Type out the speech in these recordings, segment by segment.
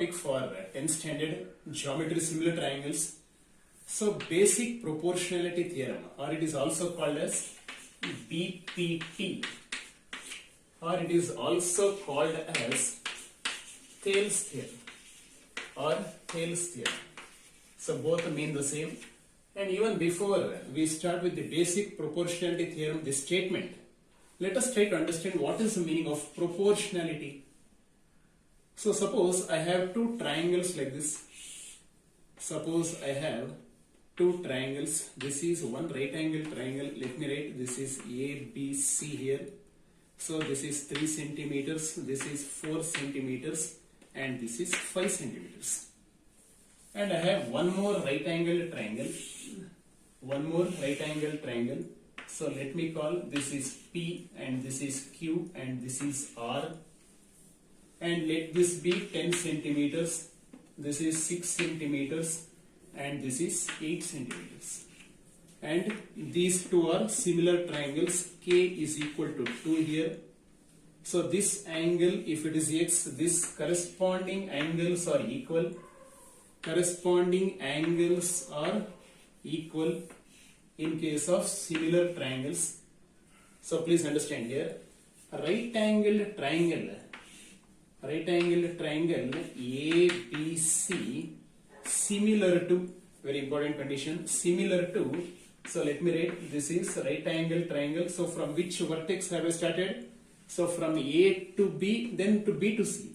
topic for 10th standard geometry similar triangles. So basic proportionality theorem, or it is also called as BPT, or it is also called as Thales theorem or Thales theorem. So both mean the same. And even before we start with the basic proportionality theorem, this statement, let us try to understand what is the meaning of proportionality. So suppose I have two triangles like this. Suppose I have two triangles. This is one right angle triangle. Let me write, this is ABC here. So this is 3 centimeters, this is 4 centimeters, and this is 5 centimeters. And I have one more right angle triangle. One more right angle triangle. So let me call this is P and this is Q and this is R. And let this be 10 centimeters. This is 6 centimeters and this is 8 centimeters. And these two are similar triangles. K is equal to 2 here. So this angle, if it is X, this corresponding angles are equal. Corresponding angles are equal in case of similar triangles. So please understand here, right angle triangle ABC similar to, very important condition, similar to, so let me write, this is right angle triangle. So from which vertex have I started? So from A to B, then to B to C.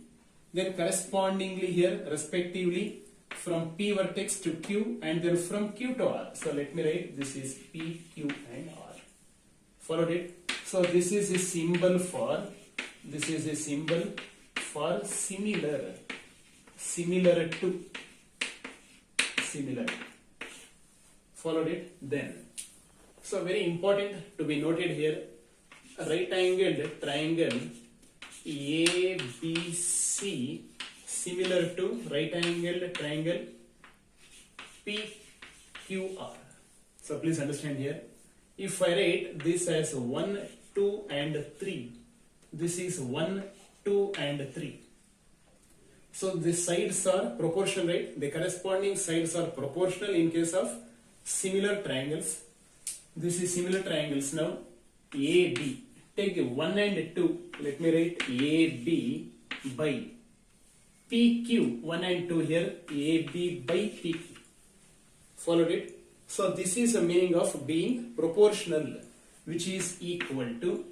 Then correspondingly here, respectively, from P vertex to Q, and then from Q to R. So let me write, this is P, Q and R. Followed it? So this is a symbol for, similar, similar to, similar. Followed it? Then. So very important to be noted here, right angled triangle ABC similar to right angled triangle PQR. So please understand here, if I write this as 1, 2 and 3, this is 1, 2 and 3. So the sides are proportional, right? The corresponding sides are proportional in case of similar triangles. This is similar triangles now. AB. Take 1 and 2. Let me write AB by PQ. 1 and 2 here. AB by PQ. Followed it? So this is the meaning of being proportional, which is equal to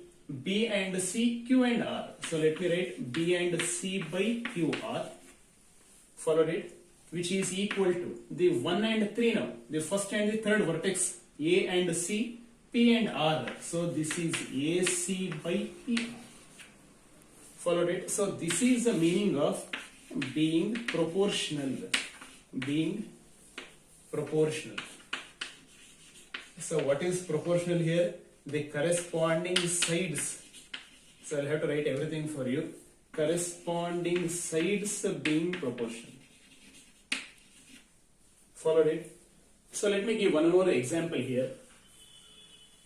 B and C, Q and R. So let me write B and C by QR. Followed it? Which is equal to the 1 and 3 now. The first and the third vertex, A and C, P and R. So this is AC by PR. Followed it? So this is the meaning of being proportional. Being proportional. So what is proportional here? The corresponding sides. So I'll have to write everything for you. Corresponding sides being proportional. Followed it? So let me give one more example here.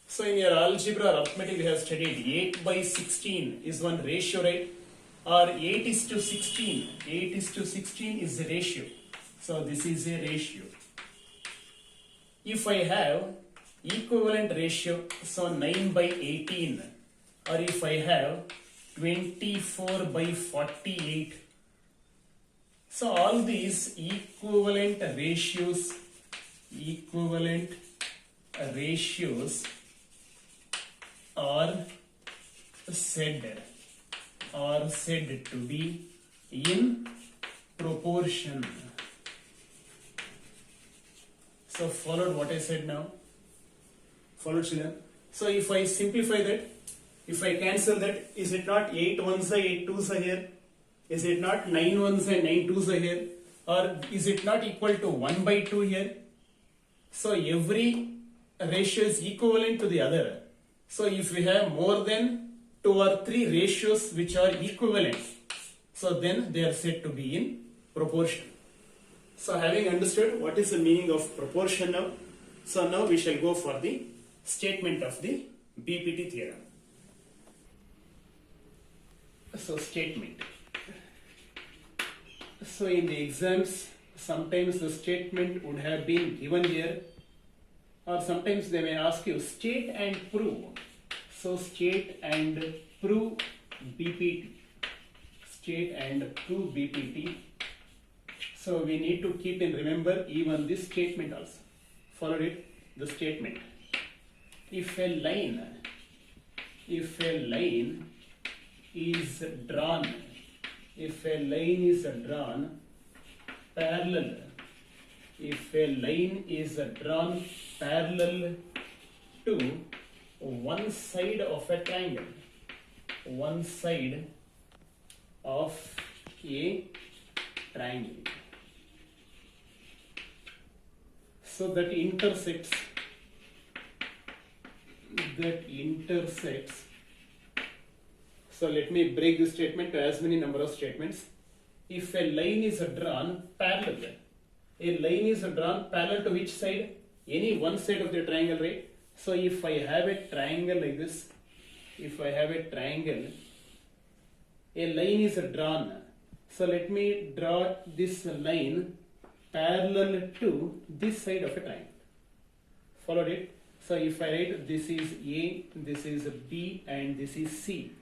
So in your algebra or arithmetic we have studied 8 by 16 is one ratio, right? Or 8 is to 16. 8 is to 16 is a ratio. So this is a ratio. If I have equivalent ratio, so 9 by 18, or if I have 24 by 48, so all these equivalent ratios are said to be in proportion. So followed what I said now. Followed children. So if I simplify that, if I cancel that, is it not 8 ones are 8 twos are here? Is it not 9 ones and 9 twos are here? Or is it not equal to 1 by 2 here? So every ratio is equivalent to the other. So if we have more than 2 or 3 ratios which are equivalent, so then they are said to be in proportion. So having understood what is the meaning of proportion now, so now we shall go for the statement of the BPT theorem. So statement. So in the exams, sometimes the statement would have been given here, or sometimes they may ask you state and prove. So state and prove BPT. State and prove BPT. So we need to keep in remember even this statement also. Follow it, the statement. If a line is drawn, if a line is drawn parallel, if a line is drawn parallel to one side of a triangle, one side of a triangle, so that intersects, so let me break this statement to as many number of statements. If a line is drawn parallel, a line is drawn parallel to which side? Any one side of the triangle, right? So if I have a triangle like this, if I have a triangle, a line is drawn. So let me draw this line parallel to this side of a triangle. Followed it? So if I write this is A, this is B, and this is C,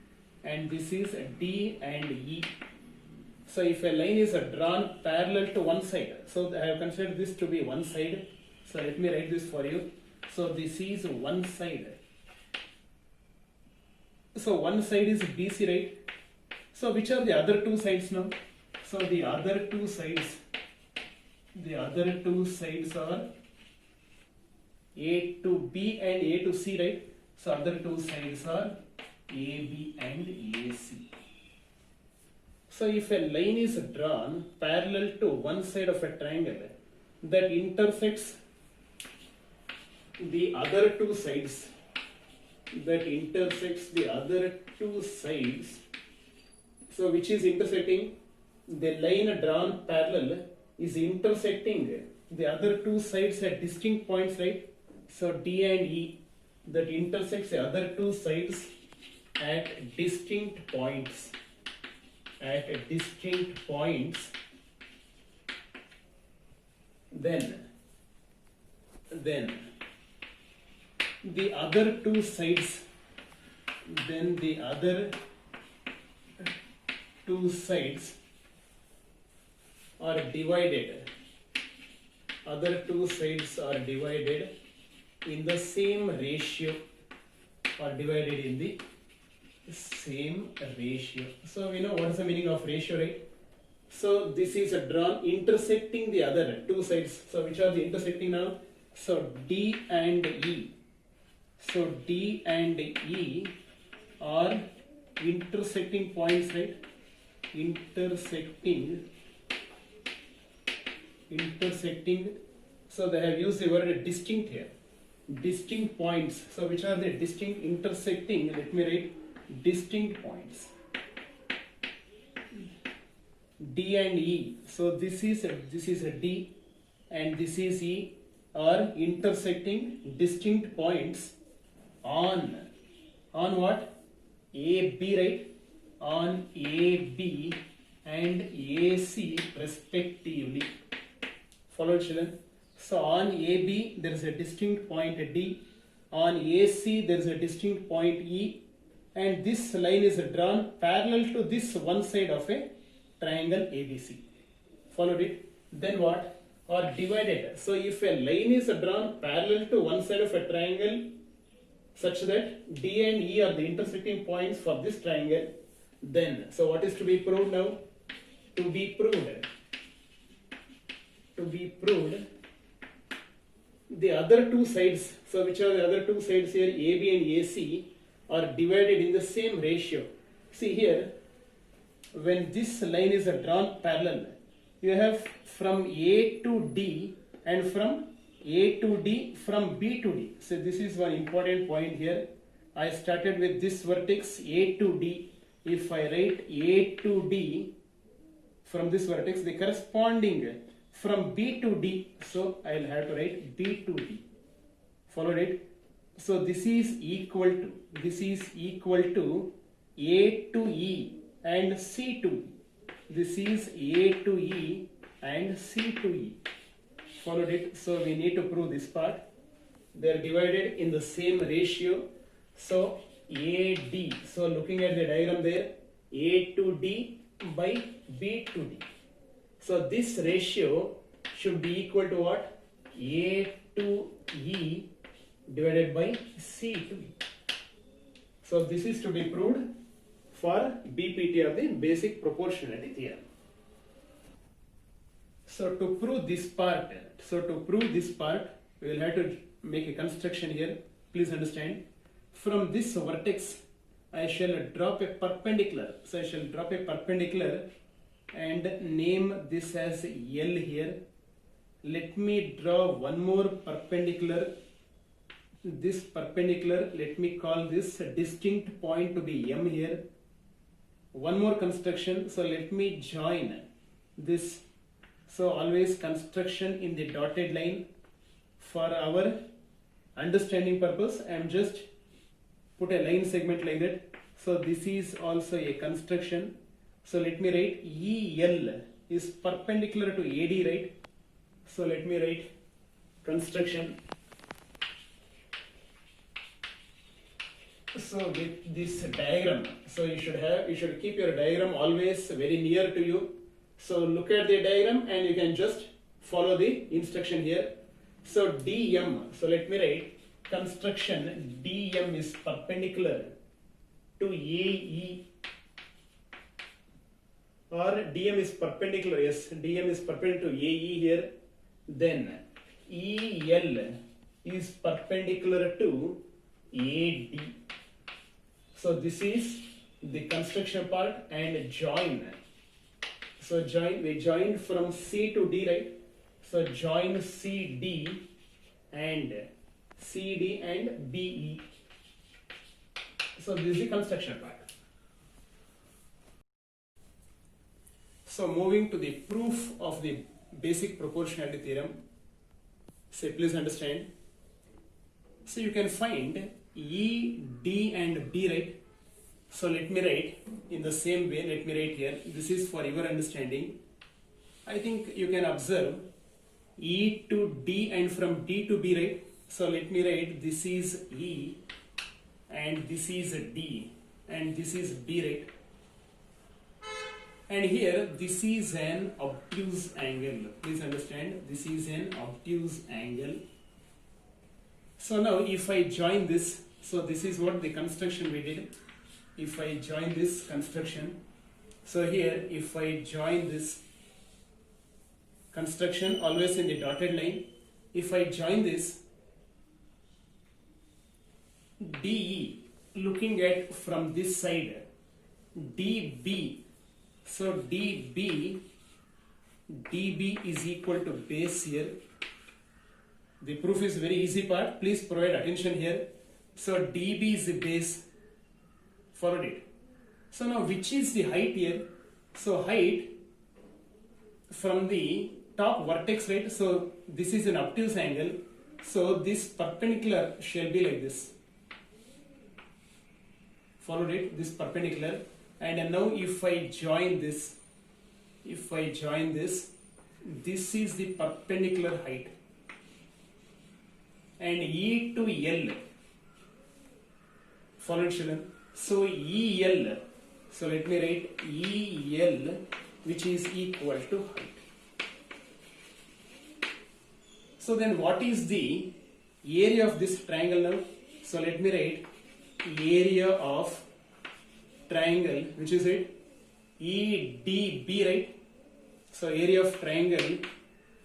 and this is D and E. So if a line is drawn parallel to one side, so I have considered this to be one side. So let me write this for you. So this is one side. So one side is BC, right? So which are the other two sides now? So the other two sides are A to B and A to C, right? So other two sides are AB and AC. So if a line is drawn parallel to one side of a triangle that intersects the other two sides, so which is intersecting, the line drawn parallel is intersecting the other two sides at distinct points, right? So D and E, that intersects the other two sides at distinct points. Then the other two sides are divided. Other two sides are divided in the same ratio, or divided in the same ratio. So we know what is the meaning of ratio, right? So this is a drawn intersecting the other two sides. So which are the intersecting now? So D and E. So D and E are intersecting points, right? Intersecting. So they have used the word distinct here. Distinct points. So which are the distinct intersecting? Let me write distinct points. D and E. So this is a D and this is E are intersecting distinct points on what? AB, right? On AB and AC respectively. Follow, children? So on AB there is a distinct point D, on AC there is a distinct point E, and this line is drawn parallel to this one side of a triangle ABC. Followed it? Then what? Or divided. So if a line is drawn parallel to one side of a triangle such that D and E are the intersecting points for this triangle, then, so what is to be proved now? To be proved, the other two sides, so which are the other two sides here, AB and AC, are divided in the same ratio. See here, when this line is drawn parallel, you have from A to D and from A to D, from B to D. So this is one important point here. I started with this vertex A to D. If I write A to D from this vertex, the corresponding from B to D, so I will have to write B to D. Followed it? So this is equal to A to E and C to E. this is A to E and C to E. Followed it. So we need to prove this part. They are divided in the same ratio. So AD. So looking at the diagram there, A to D by B to D. So this ratio should be equal to what? A to E divided by C to E. So this is to be proved for BPT of the basic proportionality theorem. So to prove this part, we will have to make a construction here. Please understand. From this vertex, I shall drop a perpendicular. So I shall drop a perpendicular and name this as L here. Let me draw one more perpendicular. This perpendicular, let me call this distinct point to be M here. One more construction. So let me join this. So always construction in the dotted line. For our understanding purpose, I am just put a line segment like that. So this is also a construction. So let me write EL is perpendicular to AD, right? So let me write construction. So with this diagram, so you should keep your diagram always very near to you. So look at the diagram and you can just follow the instruction here. So DM, so let me write construction DM is perpendicular to AE, or DM is perpendicular, yes, DM is perpendicular to AE here. Then EL is perpendicular to AD. So this is the construction part and join. So we join from C to D, right? So join CD and BE. So this is the construction part. So moving to the proof of the basic proportionality theorem. So please understand. So you can find E, D and B, right? So let me write in the same way. Let me write here. This is for your understanding. I think you can observe E to D and from D to B, right? So let me write this is E and this is D and this is B, right? And here this is an obtuse angle. Please understand, this is an obtuse angle. So now if I join this, so this is what the construction we did. If I join this construction, so here if I join this construction always in the dotted line, if I join this DE looking at from this side, DB, so DB is equal to base here. The proof is very easy part, please provide attention here. So DB is the base, followed it. So now which is the height here? So height from the top vertex, right? So this is an obtuse angle. So this perpendicular shall be like this. Followed it, this perpendicular. And now if I join this, this is the perpendicular height. And E to L, followed children. So EL, so let me write EL, which is equal to height. So then what is the area of this triangle now? So let me write area of triangle, which is it? EDB, right? So area of triangle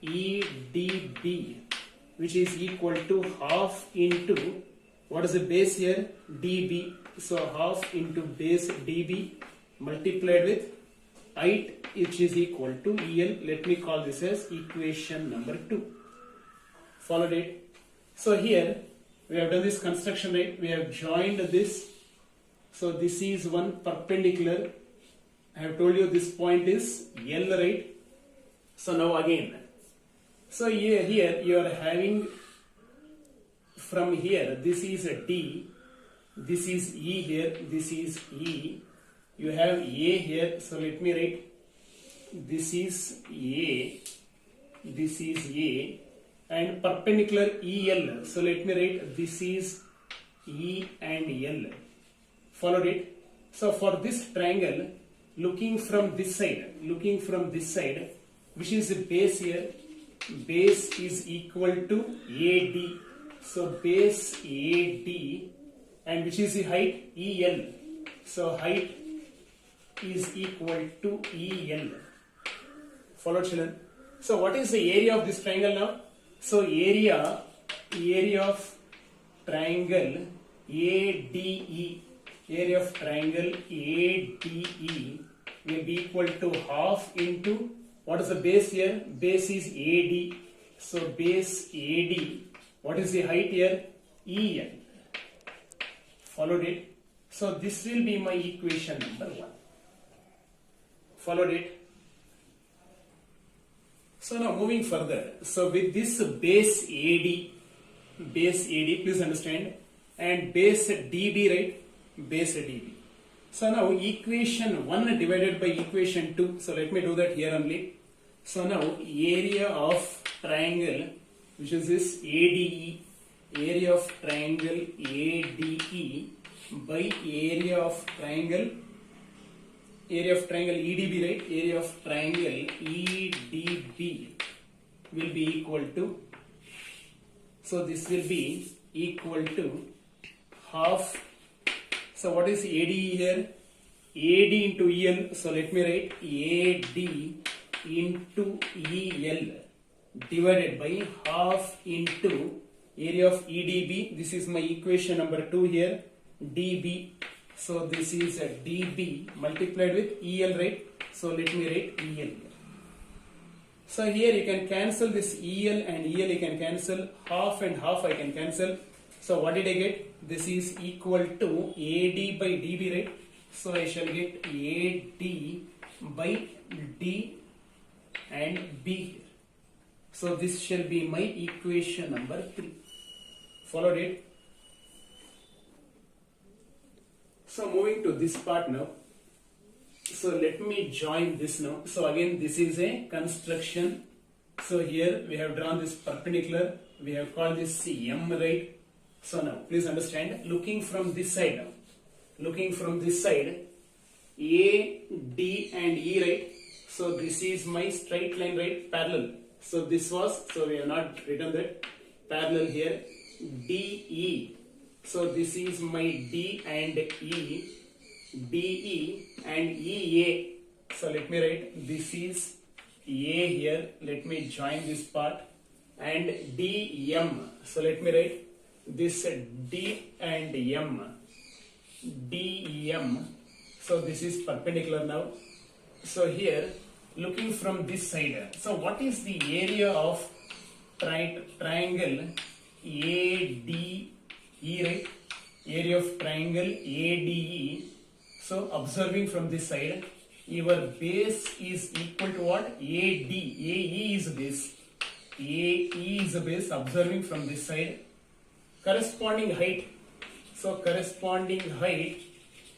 EDB, which is equal to half into, what is the base here? DB. So half into base DB multiplied with height, which is equal to EL. Let me call this as equation number 2. Followed it. So here we have done this construction, right? We have joined this. So this is one perpendicular. I have told you this point is L, right? So now again. So here you are having from here, this is a D, this is E here, this is E. You have A here. So let me write this is A, this is A, and perpendicular EL. So let me write this is E and L. Followed it. So for this triangle, looking from this side, which is the base here, base is equal to AD. So base AD, and which is the height EL. So height is equal to EL. Follow children. So what is the area of this triangle now? So area of triangle ADE, area of triangle ADE will be equal to half into, what is the base here? Base is AD. So base AD, what is the height here? EL. Followed it. So this will be my equation number 1. Followed it. So now moving further. So with this base AD, please understand, and base DB, right? Base DB. So now equation 1 divided by equation 2. So let me do that here only. So now area of triangle, which is this ADE, area of triangle ADE by area of triangle EDB, right? Area of triangle EDB will be equal to, so this will be equal to half. So what is AD here? AD into EL. So let me write AD into EL divided by half into area of EDB. This is my equation number 2 here. DB. So this is a DB multiplied with EL, right? So let me write EL here. So here you can cancel this EL and EL, you can cancel, half and half I can cancel. So what did I get? This is equal to AD by DB, right? So I shall get AD by D and B here. So this shall be my equation number 3. Followed it. So moving to this part now. So let me join this now. So again, this is a construction. So here we have drawn this perpendicular. We have called this M, right? So now please understand, looking from this side now. Looking from this side, A, D and E, right? So this is my straight line, right? Parallel. So this was, so we have not written that, parallel here. DE. So this is my D and E, DE and EA. So let me write, this is A here. Let me join this part, and DM. So let me write this D and M, DEM. So this is perpendicular now. So here, looking from this side, so what is the area of triangle ADE, right? Area of triangle ADE. So observing from this side, your base is equal to what? AD. AE is base. AE is a base. Observing from this side, corresponding height. So corresponding height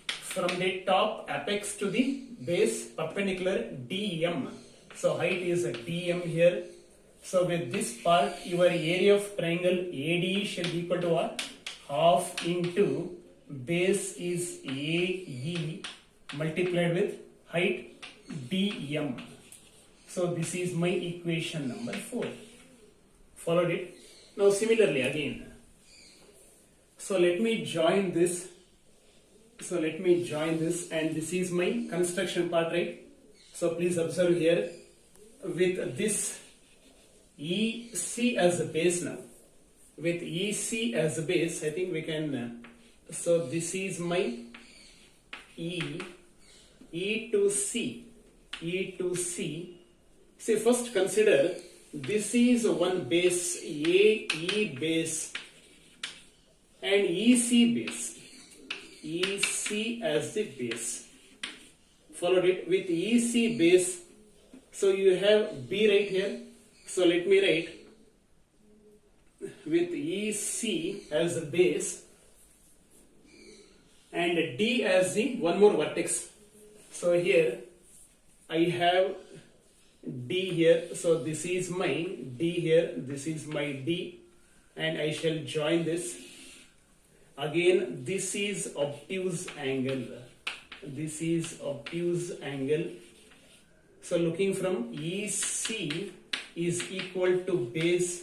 from the top apex to the base, perpendicular DM. So height is a DM here. So with this part, your area of triangle ADE shall be equal to what? Half into base is AE multiplied with height DM. So this is my equation number 4. Followed it. Now similarly again. So let me join this. And this is my construction part, right? So please observe here, with this EC as a base now. With EC as a base, I think we can, so this is my E to C. See, first consider, this is one base, AE base and EC base. EC as the base. Followed it with EC base. So you have B right here. So let me write with EC as a base and D as the one more vertex. So here I have D here. So this is my D here. This is my D, and I shall join this. Again, this is obtuse angle. This is obtuse angle. So looking from EC is equal to base.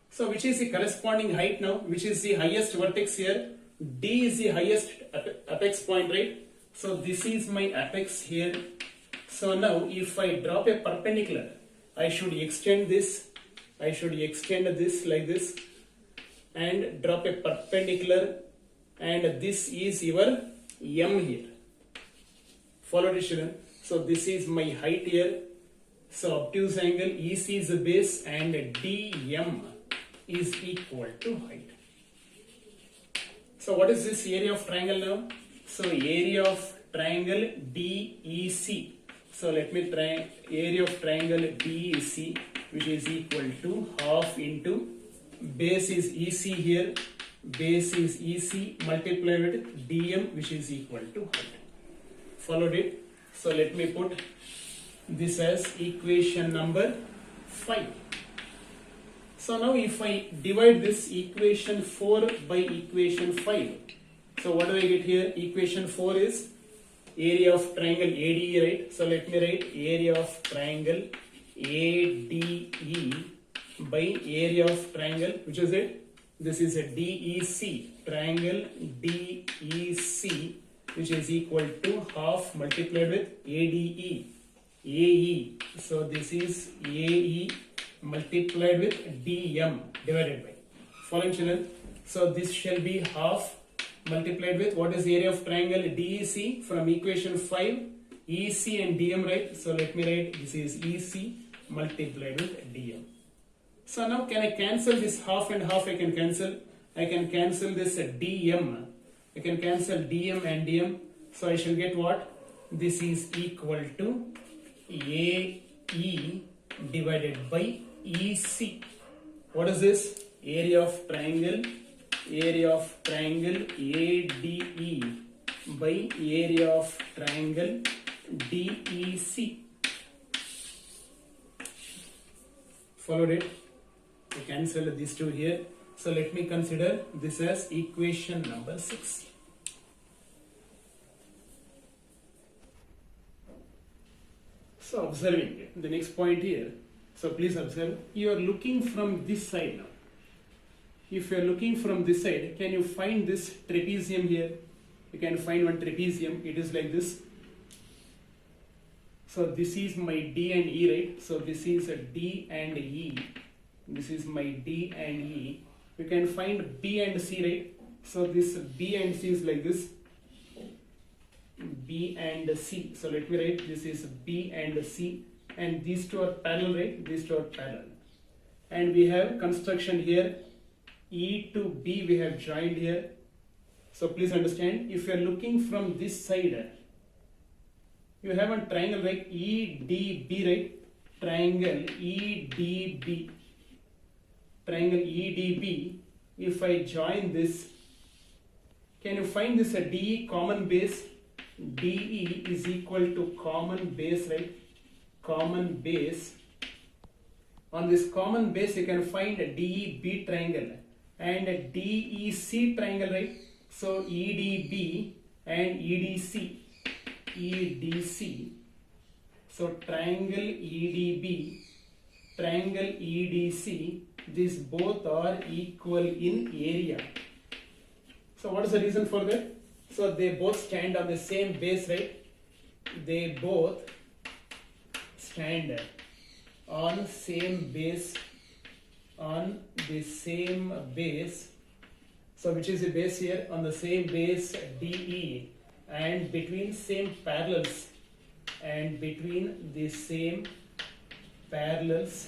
So which is the corresponding height now? Which is the highest vertex here? D is the highest apex point, right? So this is my apex here. So now if I drop a perpendicular, I should extend this. I should extend this like this and drop a perpendicular, and this is your M here. Follow this, children. So this is my height here. So obtuse angle EC is the base and DM is equal to height. So what is this area of triangle now? So area of triangle DEC. So let me try area of triangle DEC, which is equal to half into base is EC here. Base is EC multiplied with DM, which is equal to height. Followed it. So let me put this as equation number 5. So now if I divide this equation 4 by equation 5, so what do I get here? Equation 4 is area of triangle ADE, right? So let me write area of triangle ADE by area of triangle, which is it? This is a DEC, triangle DEC, which is equal to half multiplied with ADE, AE. So this is AE multiplied with DM divided by. Following, children. So this shall be half multiplied with what is the area of triangle DEC from equation 5, EC and DM, right? So let me write this is EC multiplied with DM. So now can I cancel this half and half? I can cancel. I can cancel this DM. I can cancel DM and DM. So I shall get what? This is equal to AE divided by EC. What is this? Area of triangle. Area of triangle ADE by area of triangle DEC. Followed it. We cancel these two here. So let me consider this as equation number 6. So observing the next point here. So please observe. You are looking from this side now. If you are looking from this side, can you find this trapezium here? You can find one trapezium. It is like this. So this is my D and E, right? So this is a D and E. This is my D and E. We can find B and C, right? So this B and C is like this. B and C. So let me write this is B and C. And these two are parallel, right? These two are parallel. And we have construction here. E to B we have joined here. So please understand, if you are looking from this side, you have a triangle like EDB, right? Triangle EDB. Triangle EDB. If I join this, can you find this a DE common base? DE is equal to common base, right? Common base. On this common base, you can find a DEB triangle and a DEC triangle, right? So EDB and EDC. EDC. So triangle EDB, triangle EDC, these both are equal in area. So what is the reason for that? So they both stand on the same base, right? They both stand on same base, on the same base. So which is the base here? On the same base DE, and between same parallels, and between the same parallels.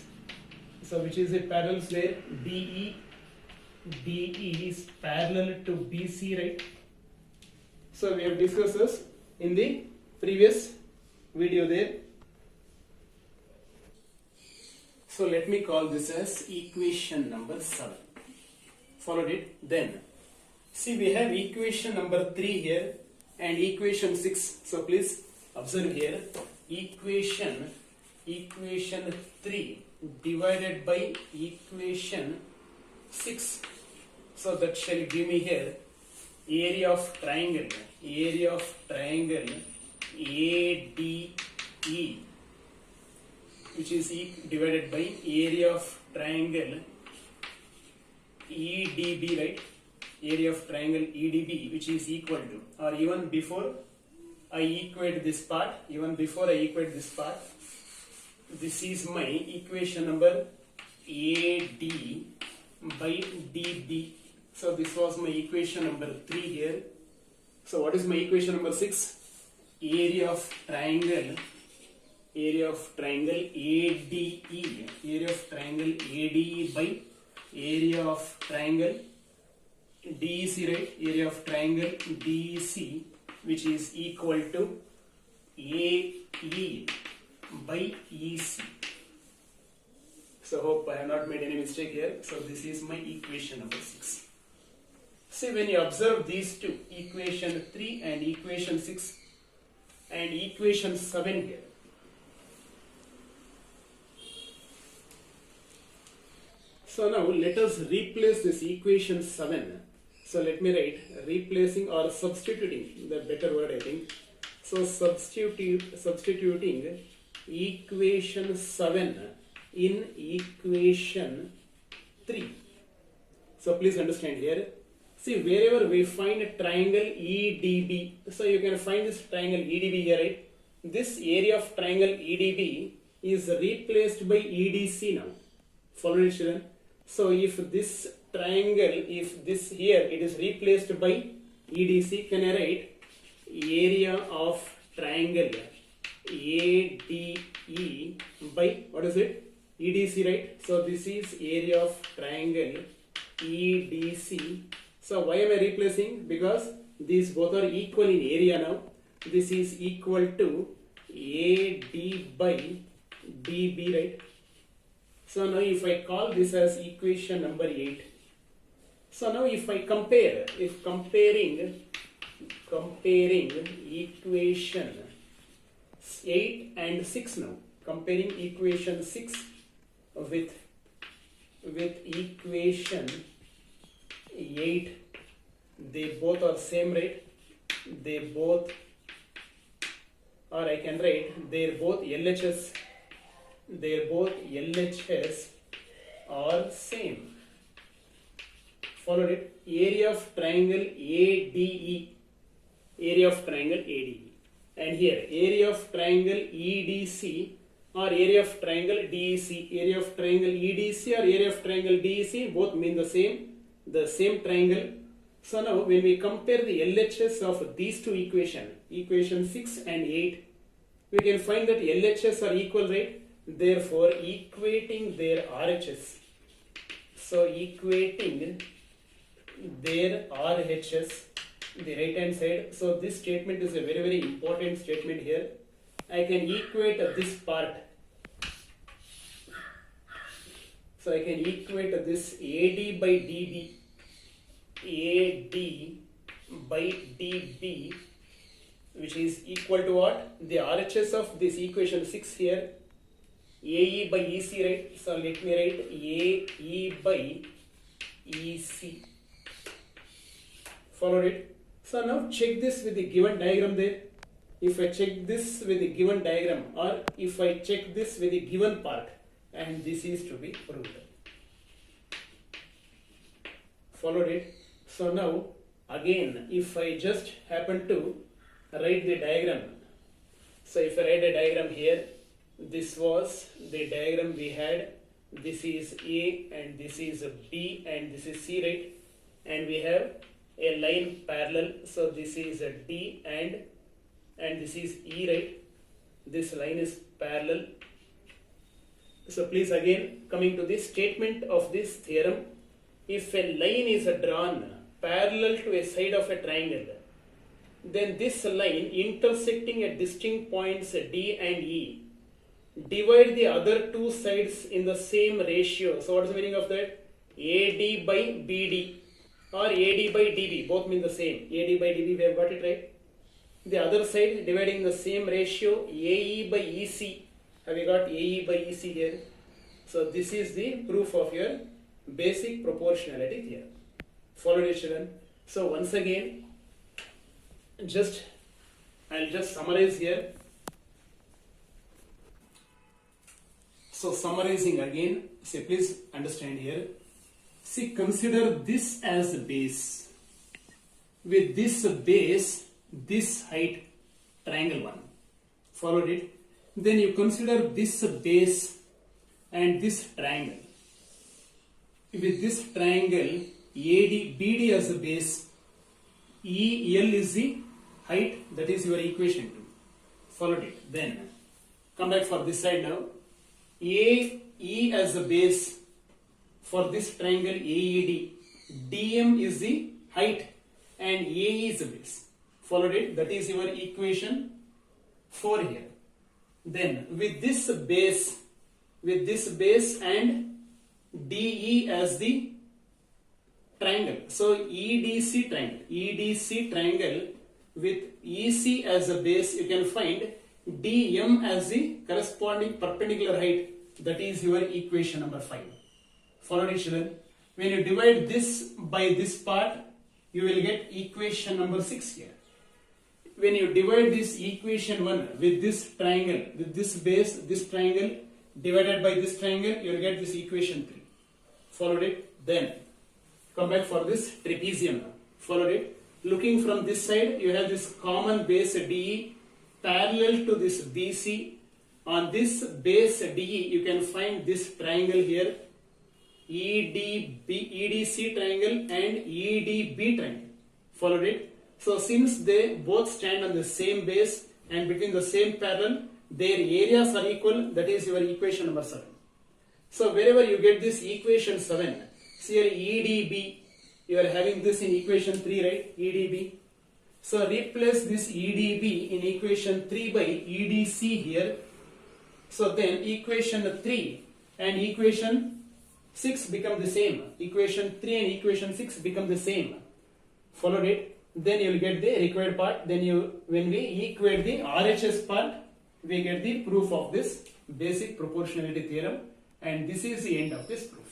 So which is the parallels there? DE. DE is parallel to BC, right? So we have discussed this in the previous video there. So let me call this as equation number 7. Followed it. Then see, we have equation number 3 here and equation 6. So please observe here. Equation equation 3 divided by equation 6. So that shall give me here area of triangle ADE, which is divided by area of triangle EDB, right? Area of triangle EDB, which is equal to, or even before I equate this part, this is my equation number AD by DB. So this was my equation number 3 here. So what is my equation number 6? Area of triangle ADE, by area of triangle DEC, right? Area of triangle DEC, which is equal to AE by EC. So hope I have not made any mistake here. So this is my equation number 6. See, when you observe these two, equation 3 and equation 6 and equation 7 here. So now let us replace this equation 7. So let me write replacing or substituting, the better word I think. So substituting equation 7 in equation 3. So please understand here. See, wherever we find a triangle EDB, so you can find this triangle EDB here, right? This area of triangle EDB is replaced by EDC now. Follow it, children. So if this triangle, if this here, it is replaced by EDC, can I write area of triangle ADE by, what is it? EDC, right? So this is area of triangle EDC. So why am I replacing? Because these both are equal in area now. This is equal to AD by DB, right? So now if I call this as equation number 8. So now if I compare, comparing equation 8 and 6 now, comparing equation 6 with equation 8, they both are same, right? They both, or I can write they're both LHS are same. Followed it. Area of triangle ADE, and here area of triangle EDC or area of triangle DEC. Area of triangle EDC or area of triangle DEC both mean the same triangle. So now when we compare the LHS of these two equation 6 and 8, we can find that LHS are equal, right? Therefore equating their RHS. So equating their RHS, the right hand side. So this statement is a very, very important statement here. I can equate this part. So I can equate this AD by DB, which is equal to what? The RHS of this equation 6 here, AE by EC, right? So let me write AE by EC. Followed it. So now check this with the given diagram there. If I check this with the given diagram, or if I check this with the given part, and this is to be proved. Followed it. So now again, if I just happen to write the diagram. So if I write a diagram here, this was the diagram we had. This is A and this is B and this is C, right? And we have a line parallel. So this is a D and this is E, right? This line is parallel. So please again, coming to this statement of this theorem, if a line is drawn parallel to a side of a triangle, then this line intersecting at distinct points D and E divide the other two sides in the same ratio. So what is the meaning of that? AD by BD or AD by DB, both mean the same. AD by DB, we have got it, right? The other side dividing the same ratio, AE by EC, Have you got AE by EC here? So this is the proof of your basic proportionality theorem. Followed it, children? So once again, I'll just summarize here. So summarizing again, say please understand here. See, consider this as a base. With this base, this height, triangle 1. Followed it. Then you consider this base and this triangle. With this triangle, BD as a base, EL is the height, that is your equation 2. Followed it. Then come back for this side now. AE as a base for this triangle AED. DM is the height and AE is the base. Followed it. That is your equation 4 here. Then with this base and DE as the triangle. So EDC triangle with EC as a base, you can find DM as the corresponding perpendicular height. That is your equation number 5. Followed it, children? When you divide this by this part, you will get equation number 6 here. When you divide this equation 1 with this triangle, with this base, this triangle divided by this triangle, you will get this equation 3. Followed it? Then come back for this trapezium. Followed it? Looking from this side, you have this common base DE parallel to this BC. On this base DE, you can find this triangle here, EDC triangle and EDB triangle. Followed it? So since they both stand on the same base and between the same parallel, their areas are equal. That is your equation number 7. So wherever you get this equation 7, see here EDB, you are having this in equation 3, right? EDB. So replace this EDB in equation 3 by EDC here. So then equation 3 and equation 6 become the same. Equation 3 and equation 6 become the same. Followed it? Then you will get the required part. Then when we equate the RHS part, we get the proof of this basic proportionality theorem. And this is the end of this proof.